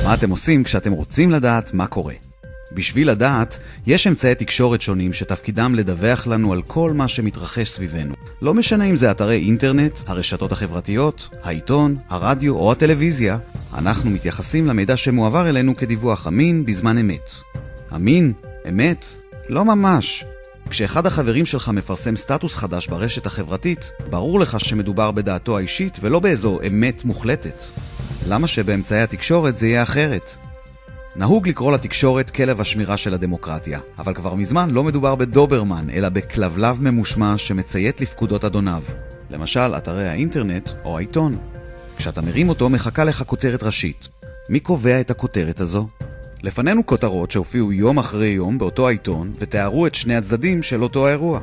מה אתם עושים כשאתם רוצים לדעת מה קורה? בשביל לדעת, יש אמצעי תקשורת שונים שתפקידם לדווח לנו על כל מה שמתרחש סביבנו. לא משנה אם זה אתרי אינטרנט, הרשתות החברתיות, העיתון, הרדיו או הטלוויזיה, אנחנו מתייחסים למידע שמועבר אלינו כדיווח אמין בזמן אמת. אמין? אמת? לא ממש. כשאחד החברים שלך מפרסם סטטוס חדש ברשת החברתית, ברור לך שמדובר בדעתו האישית ולא באיזו אמת מוחלטת. למה שבאמצעי התקשורת זה יהיה אחרת? נהוג לקרוא לתקשורת כלב השמירה של הדמוקרטיה, אבל כבר מזמן לא מדובר בדוברמן, אלא בכלבלב ממושמע שמציית לפקודות אדוניו. למשל, אתרי האינטרנט או העיתון. כשאתה מרים אותו, מחכה לך כותרת ראשית. מי קובע את הכותרת הזו? לפנינו כותרות שהופיעו יום אחרי יום באותו העיתון ותיארו את שני הצדדים של אותו האירוע.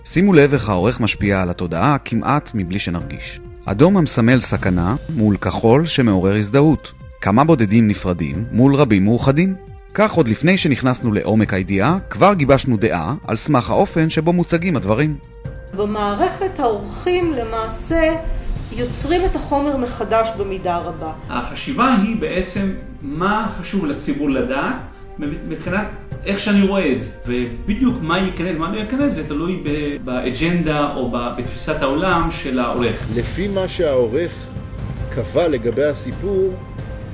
שימו לב איך העורך משפיע על התודעה כמעט מבלי שנרגיש. אדום המסמל סכנה מול כחול שמעורר הזדהות. כמה בודדים נפרדים מול רבים מאוחדים. כך עוד לפני שנכנסנו לעומק הידיעה, כבר גיבשנו דעה על סמך האופן שבו מוצגים הדברים. במערכת העורכים למעשה יוצרים את החומר מחדש במידה רבה. החשיבה היא בעצם מה חשוב לציבור לדעת מבחינת איך שאני רואה את זה. ובדיוק מה ייכנס, מה לא ייכנס, זה תלוי באג'נדה או בתפיסת העולם של העורך. לפי מה שהעורך קבע לגבי הסיפור,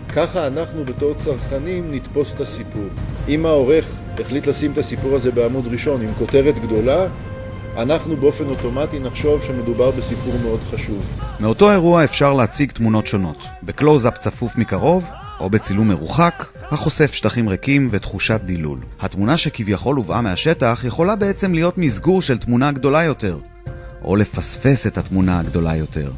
ככה אנחנו בתור צרכנים נתפוס את הסיפור. אם העורך החליט לשים את הסיפור הזה בעמוד ראשון עם כותרת גדולה, אנחנו באופן אוטומטי נחשוב שמדובר בסיפור מאוד חשוב. מאותו אירוע אפשר להציג תמונות שונות, בקלוז-אפ צפוף מקרוב, או בצילום מרוחק, החושף שטחים ריקים ותחושת דילול. התמונה שכביכול הובאה מהשטח יכולה בעצם להיות מסגור של תמונה גדולה יותר, או לפספס את התמונה הגדולה יותר.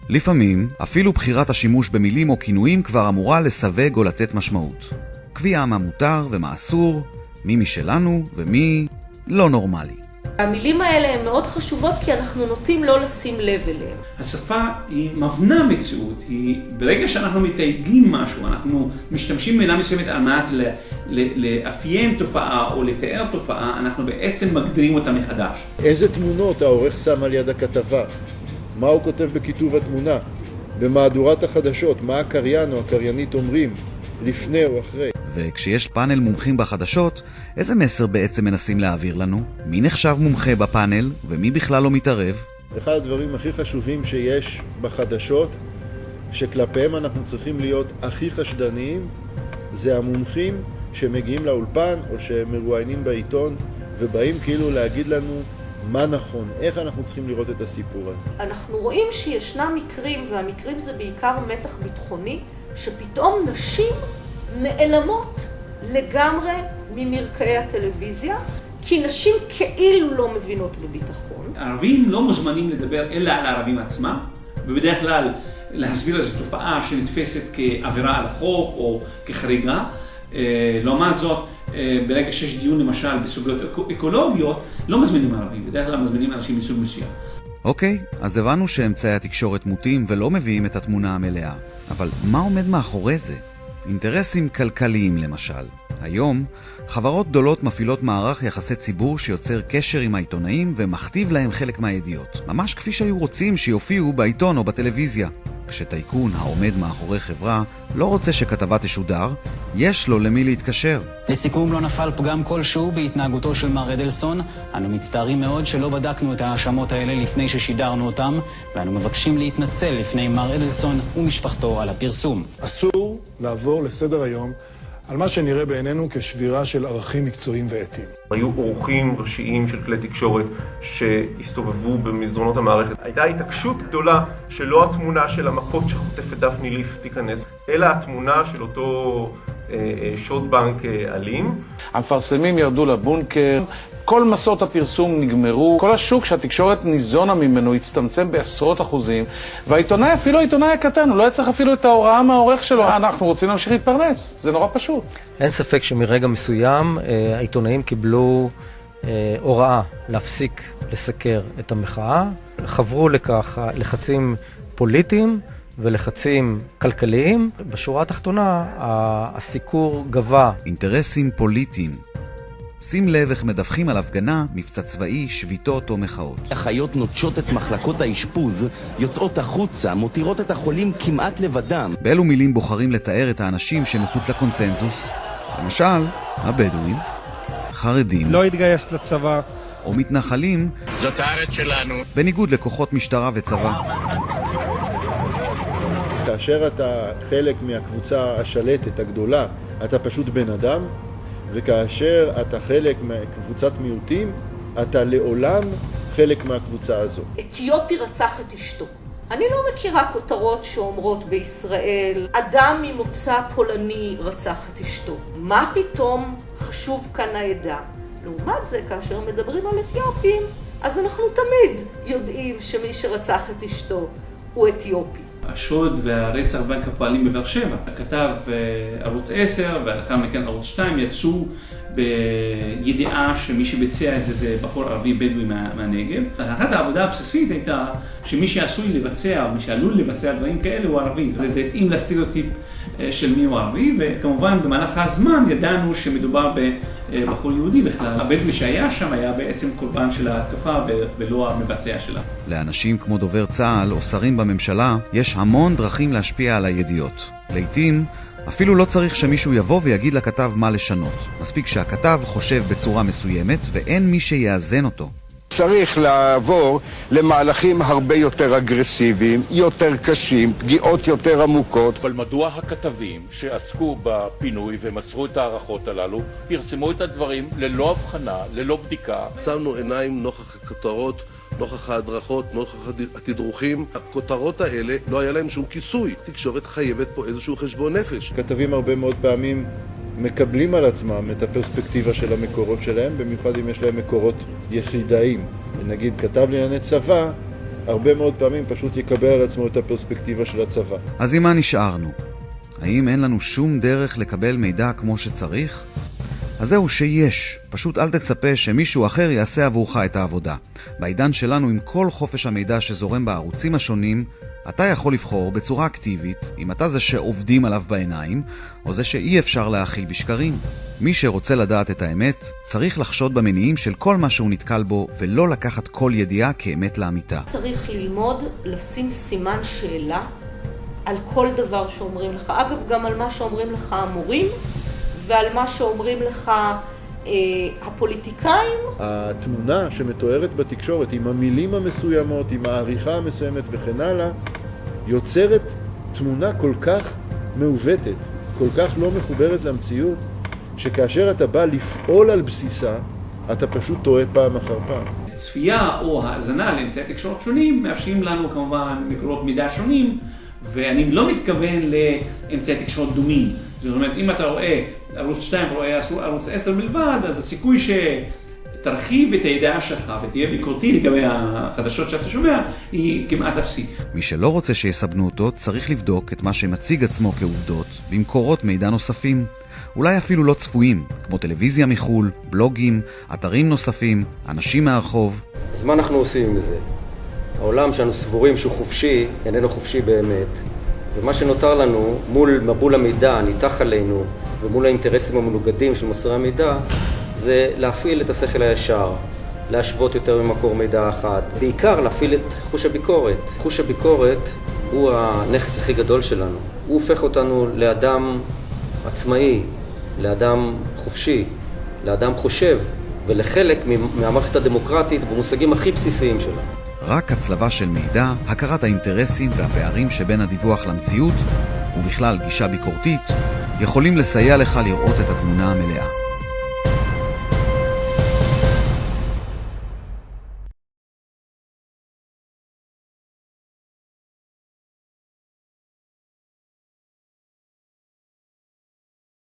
לפעמים, אפילו בחירת השימוש במילים או כינויים כבר אמורה לסווג או לתת משמעות. קביעה מה מותר ומה אסור, מי משלנו ומי לא נורמלי. המילים האלה הן מאוד חשובות כי אנחנו נוטים לא לשים לב אליהן. השפה היא מבנה מציאות, ברגע שאנחנו מתייגים משהו, אנחנו משתמשים במילה מסוימת על מנת לאפיין תופעה או לתאר תופעה, אנחנו בעצם מגדירים אותה מחדש. איזה תמונות העורך שם על יד הכתבה? מה הוא כותב בכיתוב התמונה? במהדורת החדשות, מה הקריין או הקריינית אומרים? לפני או אחרי? וכשיש פאנל מומחים בחדשות, איזה מסר בעצם מנסים להעביר לנו? מי נחשב מומחה בפאנל ומי בכלל לא מתערב? אחד הדברים הכי חשובים שיש בחדשות, שכלפיהם אנחנו צריכים להיות הכי חשדניים, זה המומחים שמגיעים לאולפן או שמרואיינים בעיתון ובאים כאילו להגיד לנו מה נכון, איך אנחנו צריכים לראות את הסיפור הזה. אנחנו רואים שישנם מקרים, והמקרים זה בעיקר מתח ביטחוני, שפתאום נשים נעלמות לגמרי ממרקעי הטלוויזיה, כי נשים כאילו לא מבינות בביטחון. ערבים לא מוזמנים לדבר אלא על הערבים עצמם, ובדרך כלל להסביר איזו תופעה שנתפסת כעבירה על החוק או כחריגה. לעומת זאת, ברגע שיש דיון למשל בסוגיות אקולוגיות, לא מזמינים ערבים, בדרך כלל מזמינים אנשים מסוג מסוים. אוקיי, אז הבנו שאמצעי התקשורת מוטים ולא מביאים את התמונה המלאה. אבל מה עומד מאחורי זה? אינטרסים כלכליים למשל. היום, חברות גדולות מפעילות מערך יחסי ציבור שיוצר קשר עם העיתונאים ומכתיב להם חלק מהידיעות. ממש כפי שהיו רוצים שיופיעו בעיתון או בטלוויזיה. כשטייקון העומד מאחורי חברה לא רוצה שכתבה תשודר, יש לו למי להתקשר. לסיכום, לא נפל פגם כלשהו בהתנהגותו של מר אדלסון. אנו מצטערים מאוד שלא בדקנו את ההאשמות האלה לפני ששידרנו אותם, ואנו מבקשים להתנצל לפני מר אדלסון ומשפחתו על הפרסום. אסור לעבור לסדר היום על מה שנראה בעינינו כשבירה של ערכים מקצועיים ואתיים. היו אורחים ראשיים של כלי תקשורת שהסתובבו במסדרונות המערכת. הייתה התעקשות גדולה שלא התמונה של המכות שחוטפת דפני ליף תיכנס, אלא התמונה של אותו שוד בנק אלים. המפרסמים ירדו לבונקר, כל מסעות הפרסום נגמרו, כל השוק שהתקשורת ניזונה ממנו הצטמצם בעשרות אחוזים, והעיתונאי, אפילו העיתונאי הקטן, הוא לא יצטרך אפילו את ההוראה מהעורך שלו. אנחנו רוצים להמשיך להתפרנס, זה נורא פשוט. אין ספק שמרגע מסוים העיתונאים קיבלו הוראה להפסיק לסקר את המחאה, חברו לכך לחצים פוליטיים ולחצים כלכליים. בשורה התחתונה הסיקור גבה. אינטרסים פוליטיים. שים לב איך מדווחים על הפגנה, מבצע צבאי, שביתות או מחאות. החיות נוטשות את מחלקות האשפוז, יוצאות החוצה, מותירות את החולים כמעט לבדם. באלו מילים בוחרים לתאר את האנשים שמחוץ לקונצנזוס? למשל, הבדואים, חרדים, לא התגייס לצבא, או מתנחלים, זאת הארץ שלנו. בניגוד לכוחות משטרה וצבא. כאשר אתה חלק מהקבוצה השלטת הגדולה, אתה פשוט בן אדם, וכאשר אתה חלק מקבוצת מיעוטים, אתה לעולם חלק מהקבוצה הזו. אתיופי רצח את אשתו. אני לא מכירה כותרות שאומרות בישראל, אדם ממוצא פולני רצח את אשתו. מה פתאום חשוב כאן העדה? לעומת זה, כאשר מדברים על אתיופים, אז אנחנו תמיד יודעים שמי שרצח את אשתו הוא אתיופי. השוד והרצח בנק הפועלים בבאר שבע. הכתב ערוץ 10 ולאחר מכן ערוץ 2 יצאו בידיעה שמי שביצע את זה בחור ערבי בדואי מהנגב. אחת העבודה הבסיסית הייתה שמי שעשוי לבצע, מי שעלול לבצע דברים כאלה הוא ערבי. זה התאים לסטריאוטיפ של מי הוא ערבי, וכמובן במהלך הזמן ידענו שמדובר בחור יהודי בכלל. הבדואי שהיה שם היה בעצם קורבן של ההתקפה ולא המבצע שלה. לאנשים כמו דובר צה"ל או שרים בממשלה יש המון דרכים להשפיע על הידיעות. לעתים אפילו לא צריך שמישהו יבוא ויגיד לכתב מה לשנות. מספיק שהכתב חושב בצורה מסוימת ואין מי שיאזן אותו. צריך לעבור למהלכים הרבה יותר אגרסיביים, יותר קשים, פגיעות יותר עמוקות. אבל מדוע הכתבים שעסקו בפינוי ומסרו את הערכות הללו, פרסמו את הדברים ללא הבחנה, ללא בדיקה? שמנו עיניים נוכח הכותרות, נוכח ההדרכות, נוכח התדרוכים. הכותרות האלה לא היה להם שום כיסוי. תקשורת חייבת פה איזשהו חשבון נפש. כתבים הרבה מאוד פעמים מקבלים על עצמם את הפרספקטיבה של המקורות שלהם, במיוחד אם יש להם מקורות יחידאיים. נגיד כתב לענייני צבא, הרבה מאוד פעמים פשוט יקבל על עצמו את הפרספקטיבה של הצבא. אז עם מה נשארנו? האם אין לנו שום דרך לקבל מידע כמו שצריך? אז זהו שיש, פשוט אל תצפה שמישהו אחר יעשה עבורך את העבודה. בעידן שלנו עם כל חופש המידע שזורם בערוצים השונים, אתה יכול לבחור בצורה אקטיבית אם אתה זה שעובדים עליו בעיניים, או זה שאי אפשר להכיל בשקרים. מי שרוצה לדעת את האמת, צריך לחשוד במניעים של כל מה שהוא נתקל בו, ולא לקחת כל ידיעה כאמת לאמיתה. צריך ללמוד לשים סימן שאלה על כל דבר שאומרים לך. אגב, גם על מה שאומרים לך המורים, ועל מה שאומרים לך הפוליטיקאים. התמונה שמתוארת בתקשורת עם המילים המסוימות, עם העריכה המסוימת וכן הלאה, יוצרת תמונה כל כך מעוותת, כל כך לא מחוברת למציאות, שכאשר אתה בא לפעול על בסיסה, אתה פשוט טועה פעם אחר פעם. צפייה או האזנה לאמצעי תקשורת שונים מאפשרים לנו כמובן מקורות מידע שונים, ואני לא מתכוון לאמצעי תקשורת דומים. זאת אומרת, אם אתה רואה ערוץ 2 ורואה ערוץ 10 בלבד, אז הסיכוי שתרחיב את הידיעה שלך ותהיה ביקורתי לגבי החדשות שאתה שומע, היא כמעט אפסית. מי שלא רוצה שיסבנו אותו, צריך לבדוק את מה שמציג עצמו כעובדות, במקורות מידע נוספים. אולי אפילו לא צפויים, כמו טלוויזיה מחול, בלוגים, אתרים נוספים, אנשים מהרחוב. אז מה אנחנו עושים עם זה? העולם שאנו סבורים שהוא חופשי, איננו חופשי באמת. ומה שנותר לנו מול מבול המידע ניתח עלינו ומול האינטרסים המנוגדים של מוסרי המידע, זה להפעיל את השכל הישר, להשוות יותר ממקור מידע אחד, בעיקר להפעיל את חוש הביקורת. חוש הביקורת הוא הנכס הכי גדול שלנו. הוא הופך אותנו לאדם עצמאי, לאדם חופשי, לאדם חושב, ולחלק מהמערכת הדמוקרטית במושגים הכי בסיסיים שלה. רק הצלבה של מידע, הכרת האינטרסים והפערים שבין הדיווח למציאות, ובכלל גישה ביקורתית, יכולים לסייע לך לראות את התמונה המלאה.